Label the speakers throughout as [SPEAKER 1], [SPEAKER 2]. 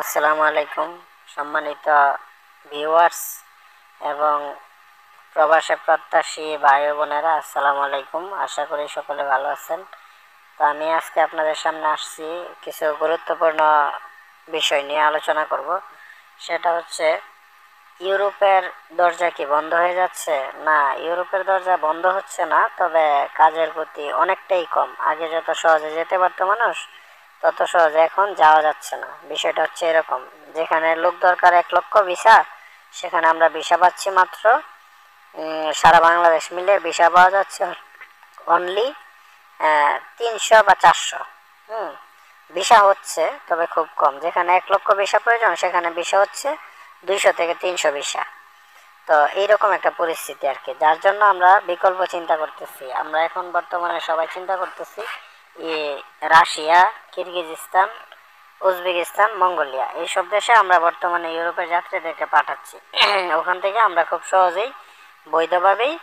[SPEAKER 1] আসসালামু আলাইকুম সম্মানিত ভিউয়ার্স এবং প্রবাসে প্রত্যাশী ভাই বোনেরা, আসসালামু আলাইকুম। আশা করি সকলে ভালো আছেন। তো আমি আজকে আপনাদের সামনে আসছি কিছু গুরুত্বপূর্ণ বিষয় নিয়ে আলোচনা করব। সেটা হচ্ছে ইউরোপের দরজা কি বন্ধ হয়ে যাচ্ছে? না, ইউরোপের দরজা বন্ধ হচ্ছে না, তবে কাজের গতি অনেকটাই কম। আগে যত সহজে যেতে পারতো মানুষ, তত সহজে এখন যাওয়া যাচ্ছে না। বিষয়টা হচ্ছে এরকম, যেখানে লোক দরকার 1 লক্ষ ভিসা, সেখানে আমরা ভিসা পাচ্ছি মাত্র সারা বাংলাদেশ মিলে ভিসা পাওয়া যাচ্ছে অনলি 300 বা 400। ভিসা হচ্ছে, তবে খুব কম। যেখানে 1 লক্ষ ভিসা প্রয়োজন, সেখানে ভিসা হচ্ছে 200 থেকে 300 ভিসা। তো এইরকম একটা পরিস্থিতি আর কি, যার জন্য আমরা বিকল্প চিন্তা করতেছি। আমরা এখন বর্তমানে সবাই চিন্তা করতেছি রাশিয়া, কিরগিজস্তান, উজবেকিস্তান, মঙ্গোলিয়া, এইসব দেশে আমরা বর্তমানে ইউরোপের যাত্রীদেরকে পাঠাচ্ছি। ওখান থেকে আমরা খুব সহজেই বৈধভাবেই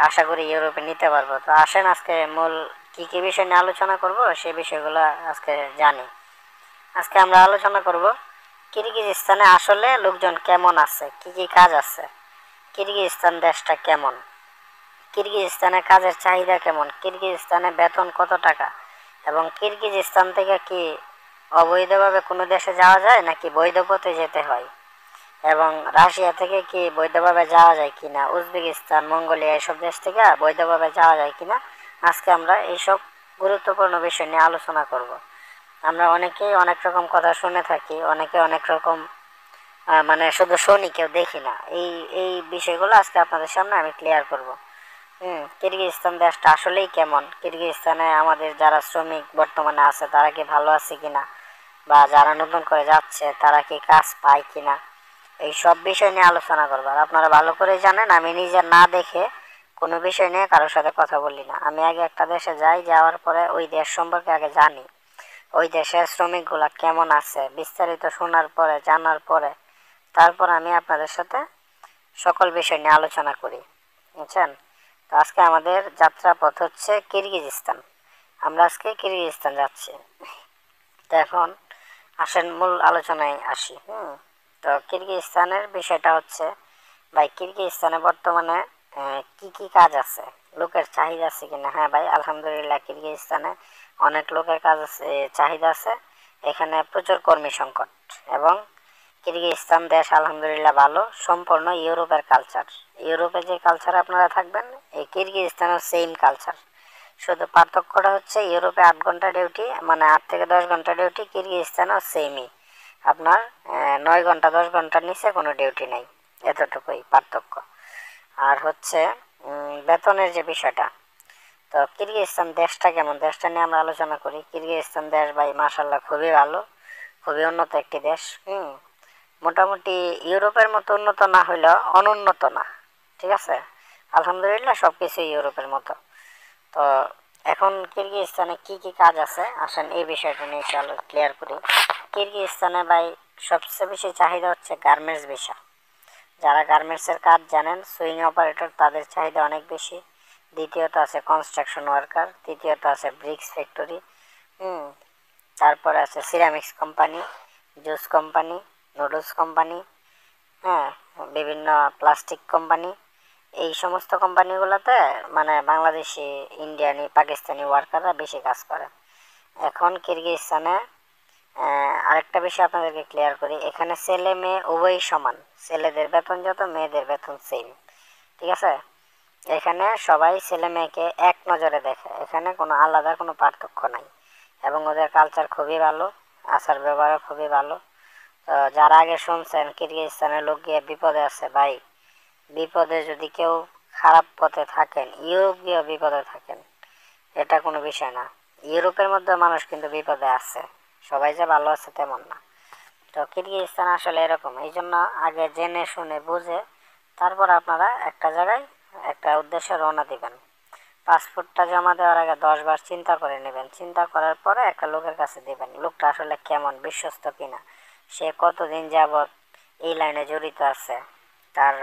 [SPEAKER 1] আশা করি ইউরোপে নিতে পারবো। তো আসেন আজকে মূল কী কী বিষয় নিয়ে আলোচনা করব, সেই বিষয়গুলো আজকে জানি। আজকে আমরা আলোচনা করব কিরগিজস্তানে আসলে লোকজন কেমন আছে, কি কি কাজ আছে, কিরগিজস্তান দেশটা কেমন, কিরগিজস্তানে কাজের চাহিদা কেমন, কিরগিজস্তানে বেতন কত টাকা, এবং কিরগিজস্তান থেকে কি অবৈধভাবে কোনো দেশে যাওয়া যায় নাকি বৈধ পথে যেতে হয়, এবং রাশিয়া থেকে কি বৈধভাবে যাওয়া যায় কিনা, উজবেকিস্তান, মঙ্গোলিয়া এসব দেশ থেকে বৈধভাবে যাওয়া যায় কিনা, আজকে আমরা এইসব গুরুত্বপূর্ণ বিষয় নিয়ে আলোচনা করব। আমরা অনেকেই অনেক রকম কথা শুনে থাকি, অনেকে অনেক রকম মানে শুধু শুনি, কেউ দেখি না। এই এই বিষয়গুলো আজকে আপনাদের সামনে আমি ক্লিয়ার করব। কিরগিজস্তান দেশটা আসলেই কেমন, কিরগিজস্তানে আমাদের যারা শ্রমিক বর্তমানে আছে তারা কি ভালো আছে কিনা, বা যারা নতুন করে যাচ্ছে তারা কি কাজ পায় কিনা, এই সব বিষয় নিয়ে আলোচনা করবো। আর আপনারা ভালো করে জানেন, আমি নিজে না দেখে কোনো বিষয় নিয়ে কারোর সাথে কথা বলি না। আমি আগে একটা দেশে যাই, যাওয়ার পরে ওই দেশ সম্পর্কে আগে জানি, ওই দেশের শ্রমিকগুলা কেমন আছে বিস্তারিত শোনার পরে, জানার পরে তারপর আমি আপনাদের সাথে সকল বিষয় নিয়ে আলোচনা করি, বুঝছেন? তো আজকে আমাদের যাত্রা পথ হচ্ছে কিরগিজস্তান। আমরা আজকে কিরগিজস্তান যাচ্ছি। তো এখন আসেন মূল আলোচনায় আসি। তো কিরগিজস্তানের বিষয়টা হচ্ছে, ভাই কিরগিজস্তানে বর্তমানে কি কি কাজ আছে, লোকের চাহিদা আছে কিনা? হ্যাঁ ভাই, আলহামদুলিল্লাহ কিরগিজস্তানে অনেক লোকের কাজ আছে, চাহিদা আছে। এখানে প্রচুর কর্মী সংকট, এবং কিরগিজস্তান দেশ আলহামদুলিল্লাহ ভালো, সম্পূর্ণ ইউরোপের কালচার। ইউরোপে যে কালচার আপনারা থাকবেন, এই কিরগিজস্তানও সেম কালচার। শুধু পার্থক্যটা হচ্ছে ইউরোপে 8 ঘন্টা ডিউটি, মানে 8 থেকে 10 ঘন্টা ডিউটি, কিরগিজস্তানও সেমই আপনার 9 ঘন্টা 10 ঘন্টার নিচে কোনো ডিউটি নেই, এতটুকুই পার্থক্য। আর হচ্ছে বেতনের যে বিষয়টা, তো কিরগিজস্তান দেশটা কেমন, দেশটা নিয়ে আমরা আলোচনা করি। কিরগিজস্তান দেশ ভাই মাশাল্লাহ খুবই ভালো, খুবই উন্নত একটি দেশ। মোটামুটি ইউরোপের মতো উন্নত না হইলেও অনুন্নত না, ঠিক আছে। আলহামদুলিল্লাহ সব কিছুই ইউরোপের মতো। তো এখন কিরগিজস্তানে কি কি কাজ আছে, আসেন এই বিষয়টা নিয়ে চলো ক্লিয়ার করি। কিরগিজস্তানে ভাই সবচেয়ে বেশি চাহিদা হচ্ছে গার্মেন্টস ভিসা। যারা গার্মেন্টসের কাজ জানেন, সুইং অপারেটর, তাদের চাহিদা অনেক বেশি। দ্বিতীয়ত আছে কনস্ট্রাকশন ওয়ার্কার, তৃতীয়ত আছে ব্রিক্স ফ্যাক্টরি, তারপরে আছে ceramics company, juice company, noodles company, হ্যাঁ, বিভিন্ন প্লাস্টিক কোম্পানি। এই সমস্ত কোম্পানিগুলোতে মানে বাংলাদেশি, ইন্ডিয়ানি, পাকিস্তানি ওয়ার্কাররা বেশি কাজ করে। এখন কিরগিজস্তানে আরেকটা বিষয় আপনাদেরকে ক্লিয়ার করি, এখানে ছেলে মেয়ে উভয়ই সমান। ছেলেদের বেতন যত, মেয়েদের বেতন সেম, ঠিক আছে। এখানে সবাই ছেলে মেয়েকে এক নজরে দেখে, এখানে কোনো আলাদা কোনো পার্থক্য নাই, এবং ওদের কালচার খুবই ভালো, আচার ব্যবহারও খুবই ভালো। তো যারা আগে শুনছেন কিরগিজস্তানের লোক গিয়ে বিপদে আছে, ভাই বিপদে যদি কেউ খারাপ পথে থাকেন, ইউরোপ গিয়েও বিপদে থাকেন, এটা কোনো বিষয় না। ইউরোপের মধ্যে মানুষ কিন্তু বিপদে আছে, সবাই যে ভালো আছে তেমন না। তো কিরগিজস্তান আসলে এরকম, এই জন্য আগে জেনে শুনে বুঝে তারপর আপনারা একটা জায়গায় একটা উদ্দেশ্যে রওনা দিবেন। পাসপোর্টটা জমা দেওয়ার আগে 10 বার চিন্তা করে নেবেন। চিন্তা করার পরে একটা লোকের কাছে দিবেন, লোকটা আসলে কেমন, বিশ্বস্ত কিনা, সে কতদিন যাবৎ এই লাইনে জড়িত আছে, তার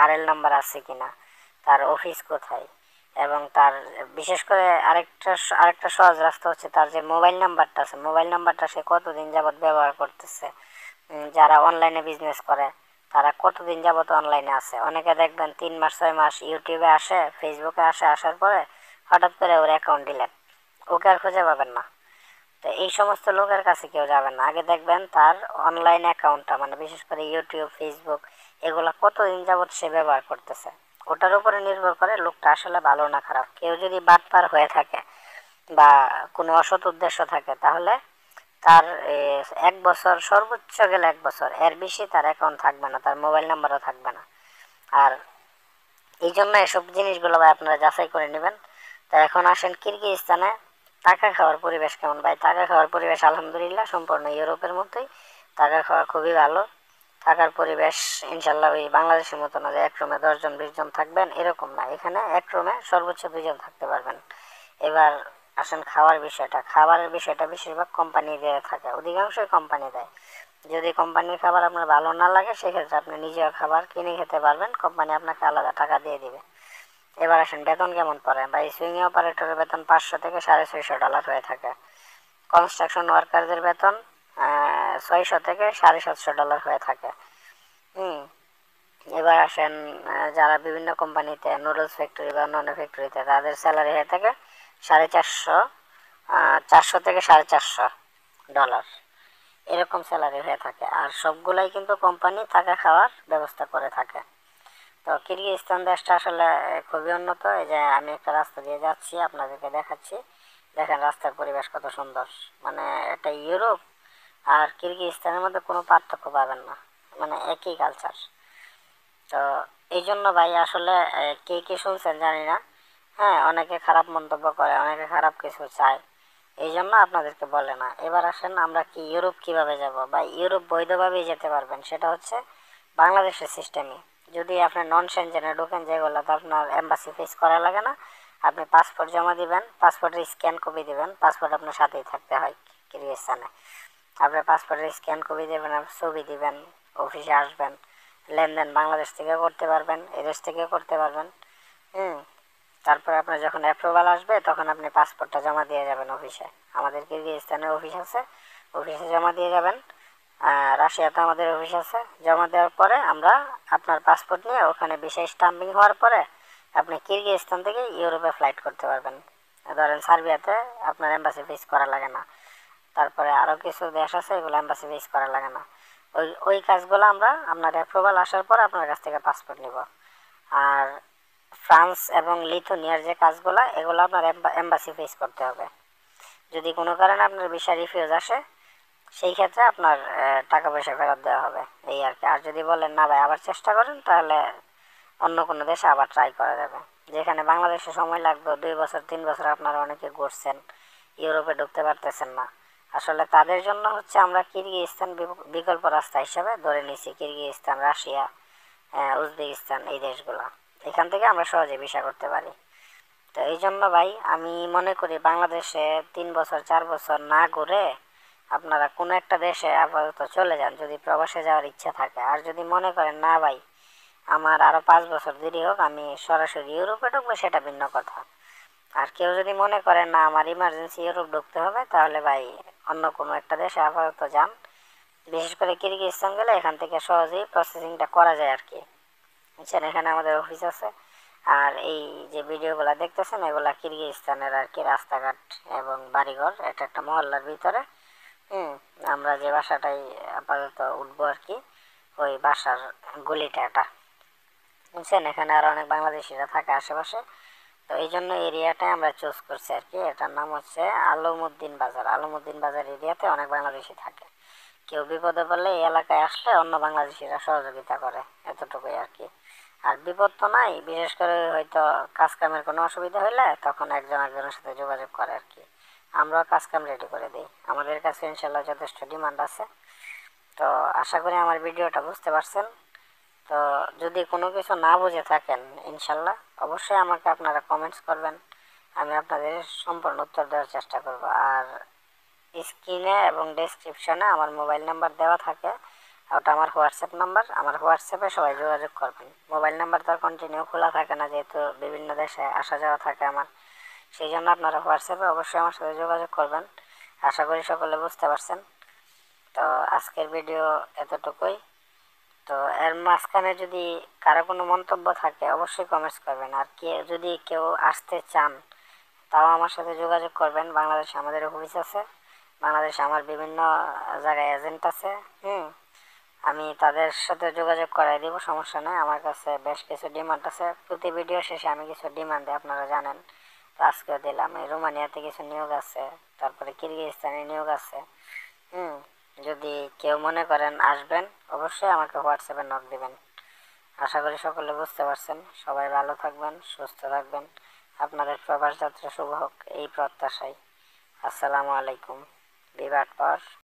[SPEAKER 1] আরএল নাম্বার আছে কিনা, তার অফিস কোথায়, এবং তার বিশেষ করে আরেকটা সহজ রাস্তা হচ্ছে তার যে মোবাইল নাম্বারটা আছে, মোবাইল নাম্বারটা সে কতদিন যাবত ব্যবহার করতেছে। যারা অনলাইনে বিজনেস করে তারা কতদিন যাবত অনলাইনে আছে। অনেকে দেখবেন 3 মাস 6 মাস ইউটিউবে আসে, ফেসবুকে আসে, আসার পরে হঠাৎ করে ওর অ্যাকাউন্ট ডিলেট, ওকে আর খুঁজে পাবেন না। তো এই সমস্ত লোকের কাছে কেউ যাবেন না। আগে দেখবেন তার অনলাইন অ্যাকাউন্টটা, মানে বিশেষ করে ইউটিউব, ফেসবুক, এগুলা কতদিন যাবত সে ব্যবহার করতেছে, ওটার উপরে নির্ভর করে লোকটা আসলে ভালো না খারাপ। কেউ যদি বাটপার হয়ে থাকে বা কোনো অসৎ উদ্দেশ্য থাকে তাহলে তার 1 বছর, সর্বোচ্চ গেলে 1 বছর, এর বেশি তার অ্যাকাউন্ট থাকবে না, তার মোবাইল নাম্বারও থাকবে না। আর এই জন্য এসব জিনিসগুলো ভাই আপনারা যাচাই করে নেবেন। তা এখন আসেন কিরগিজস্তানে টাকা খাওয়ার পরিবেশ কেমন ভাই? টাকা খাওয়ার পরিবেশ আলহামদুলিল্লাহ সম্পূর্ণ ইউরোপের মতোই। টাকা খাওয়া খুবই ভালো। থাকার পরিবেশ ইনশাল্লাহ ওই বাংলাদেশের মতো না যে এক রুমে 10 জন 20 জন থাকবেন, এরকম না। এখানে এক রুমে সর্বোচ্চ 2 জন থাকতে পারবেন। এবার আসেন খাওয়ার বিষয়টা। খাবারের বিষয়টা বেশিরভাগ কোম্পানি দিয়ে থাকে, অধিকাংশই কোম্পানি দেয়। যদি কোম্পানির খাবার আপনার ভালো না লাগে সেক্ষেত্রে আপনি নিজেও খাবার কিনে খেতে পারবেন, কোম্পানি আপনাকে আলাদা টাকা দিয়ে দিবে। এবার আসেন বেতন কেমন পড়ে ভাই? সুইং অপারেটরের বেতন 500 থেকে $650 হয়ে থাকে। কনস্ট্রাকশন ওয়ার্কারদের বেতন 600 থেকে $750 হয়ে থাকে। হুম। এবার আসেন যারা বিভিন্ন কোম্পানিতে, নুডলস ফ্যাক্টরি বা অন্যান্য ফ্যাক্টরিতে, তাদের স্যালারি হয়ে থাকে 450, 400 থেকে $450, এরকম স্যালারি হয়ে থাকে। আর সবগুলাই কিন্তু কোম্পানি থাকা খাওয়ার ব্যবস্থা করে থাকে। তো কিরগিজস্তান দেশটা আসলে খুবই উন্নত। এই যে আমি একটা রাস্তা দিয়ে যাচ্ছি, আপনাদেরকে দেখাচ্ছি, দেখেন রাস্তার পরিবেশ কত সুন্দর। মানে এটা ইউরোপ আর কিরগিজস্তানের মধ্যে কোনো পার্থক্য পাবেন না, মানে একই কালচার। তো এই জন্য ভাই আসলে কে কে শুনছেন জানি না, হ্যাঁ অনেকে খারাপ মন্তব্য করে, অনেকে খারাপ কিছু চায়, এই জন্য আপনাদেরকে বলে না। এবার আসেন আমরা কি ইউরোপ কিভাবে যাব? বা ইউরোপ বৈধভাবেই যেতে পারবেন, সেটা হচ্ছে বাংলাদেশের সিস্টেমে। যদি আপনি নন সেনজেনে ঢোকেন, যেগুলোতে আপনার এম্বাসি ফেস করা লাগে না, আপনি পাসপোর্ট জমা দিবেন, পাসপোর্টের স্ক্যান কপি দিবেন, পাসপোর্ট আপনার সাথেই থাকতে হয় কিরগিজস্তানে। আপনি পাসপোর্টের স্ক্যান কপি দেবেন, ছবি দিবেন, অফিসে আসবেন, লেনদেন বাংলাদেশ থেকে করতে পারবেন, এদেশ থেকে করতে পারবেন। হুম। তারপরে আপনার যখন অ্যাপ্রুভাল আসবে তখন আপনি পাসপোর্টটা জমা দিয়ে যাবেন অফিসে। আমাদের কিরগিজস্তানের অফিস আছে, অফিসে জমা দিয়ে যাবেন। রাশিয়াতে আমাদের অফিস আছে। জমা দেওয়ার পরে আমরা আপনার পাসপোর্ট নিয়ে ওখানে ভিসা স্টাম্পিং হওয়ার পরে আপনি কিরগিজস্তান থেকে ইউরোপে ফ্লাইট করতে পারবেন। ধরেন সার্বিয়াতে আপনার এম্বাসি ফেস করা লাগে না। তারপরে আরও কিছু দেশ আছে, এগুলো এম্বাসি ফেস করা লাগে না। ওই কাজগুলো আমরা আপনার অ্যাপ্রুভাল আসার পর আপনার কাছ থেকে পাসপোর্ট নিব। আর ফ্রান্স এবং লিথুনিয়ার যে কাজগুলো, এগুলো আপনার এম্বাসি ফেস করতে হবে। যদি কোনো কারণে আপনার ভিসা রিফিউজ আসে সেই ক্ষেত্রে আপনার টাকা পয়সা ফেরত দেওয়া হবে, এই আর কি। আর যদি বলেন না ভাই আবার চেষ্টা করেন, তাহলে অন্য কোনো দেশে আবার ট্রাই করা যাবে। যেখানে বাংলাদেশে সময় লাগবে 2 বছর 3 বছর, আপনারা অনেকে ঘুরছেন, ইউরোপে ঢুকতে পারতেছেন না। আসলে তাদের জন্য হচ্ছে আমরা কিরগিজস্তান বিকল্প রাস্তা হিসাবে ধরে নিছি। কিরগিজস্তান, রাশিয়া, উজবেকিস্তান, এই দেশগুলো, এখান থেকে আমরা সহজে ভিসা করতে পারি। তো এই জন্য ভাই আমি মনে করি বাংলাদেশে 3 বছর 4 বছর না ঘুরে আপনারা কোনো একটা দেশে আপাতত চলে যান, যদি প্রবাসে যাওয়ার ইচ্ছা থাকে। আর যদি মনে করেন না ভাই আমার আরও 5 বছর দেরি হোক, আমি সরাসরি ইউরোপে ঢুকবো, সেটা ভিন্ন কথা। আর কেউ যদি মনে করেন না আমার ইমার্জেন্সি ইউরোপ ঢুকতে হবে, তাহলে ভাই অন্য কোনো একটা দেশে আপাতত যান। বিশেষ করে কিরগিজস্তান গেলে এখান থেকে সহজেই প্রসেসিংটা করা যায় আর কি। বুঝছেন, এখানে আমাদের অফিস আছে। আর এই যে ভিডিওগুলো দেখতেছেন, এগুলা কিরগিজস্তানের আর কি রাস্তাঘাট এবং বাড়িঘর, এটা একটা মহল্লার ভিতরে। হুম। আমরা যে বাসাটাই আপাতত উঠবো আর কি, ওই বাসার গলিটা এটা। বুঝছেন, এখানে আর অনেক বাংলাদেশিরা থাকে আশেপাশে। তো এই জন্য এরিয়াটাই আমরা চুজ করছি আর কি। এটার নাম হচ্ছে আলমউদ্দিন বাজার। আলমউদ্দিন বাজার এরিয়াতে অনেক বাংলাদেশি থাকে। কেউ বিপদে পড়লে এই এলাকায় আসলে অন্য বাংলাদেশিরা সহযোগিতা করে, এতটুকুই আর কি। আর বিপদ তো নাই, বিশেষ করে হয়তো কাজ কামের কোনো অসুবিধা হলে তখন একজন একজনের সাথে যোগাযোগ করে আর কি। আমরাও কাজ কাম রেডি করে দিই, আমাদের কাছে ইনশাল্লাহ যথেষ্ট ডিমান্ড আছে। তো আশা করি আমার ভিডিওটা বুঝতে পারছেন। তো যদি কোনো কিছু না বুঝে থাকেন ইনশাল্লাহ অবশ্যই আমাকে আপনারা কমেন্টস করবেন, আমি আপনাদের সম্পূর্ণ উত্তর দেওয়ার চেষ্টা করব। আর স্ক্রিনে এবং ডেসক্রিপশনে আমার মোবাইল নাম্বার দেওয়া থাকে, ওটা আমার হোয়াটসঅ্যাপ নাম্বার। আমার হোয়াটসঅ্যাপে সবাই যোগাযোগ করবেন। মোবাইল নাম্বার তো আর কন্টিনিউ খোলা থাকে না, যেহেতু বিভিন্ন দেশে আসা যাওয়া থাকে আমার। সেই জন্য আপনারা হোয়াটসঅ্যাপে অবশ্যই আমার সাথে যোগাযোগ করবেন। আশা করি সকলে বুঝতে পারছেন। তো আজকের ভিডিও এতটুকুই। তো এর মাঝখানে যদি কারো কোনো মন্তব্য থাকে অবশ্যই কমেন্টস করবেন। আর যদি কেউ আসতে চান তাও আমার সাথে যোগাযোগ করবেন। বাংলাদেশে আমাদের অফিস আছে, বাংলাদেশে আমার বিভিন্ন জায়গায় এজেন্ট আছে। আমি তাদের সাথে যোগাযোগ করাই দিব, সমস্যা নেই। আমার কাছে বেশ কিছু ডিমান্ড আছে, প্রতি ভিডিও শেষে আমি কিছু ডিমান্ড দিই, আপনারা জানেন। তো আজকেও দিলাম। এই রোমানিয়াতে কিছু নিয়োগ আছে, তারপরে কিরগিজস্তানে নিয়োগ আছে। যদি কেউ মনে করেন আসবেন অবশ্যই আমাকে হোয়াটসঅ্যাপে নক দিবেন। আশা করি সকলে বুঝতে পারছেন। সবাই ভালো থাকবেন, সুস্থ থাকবেন। আপনাদের প্রবাস যাত্রা শুভ হোক এই প্রত্যাশায়। আসসালামু আলাইকুম। বিবাট পর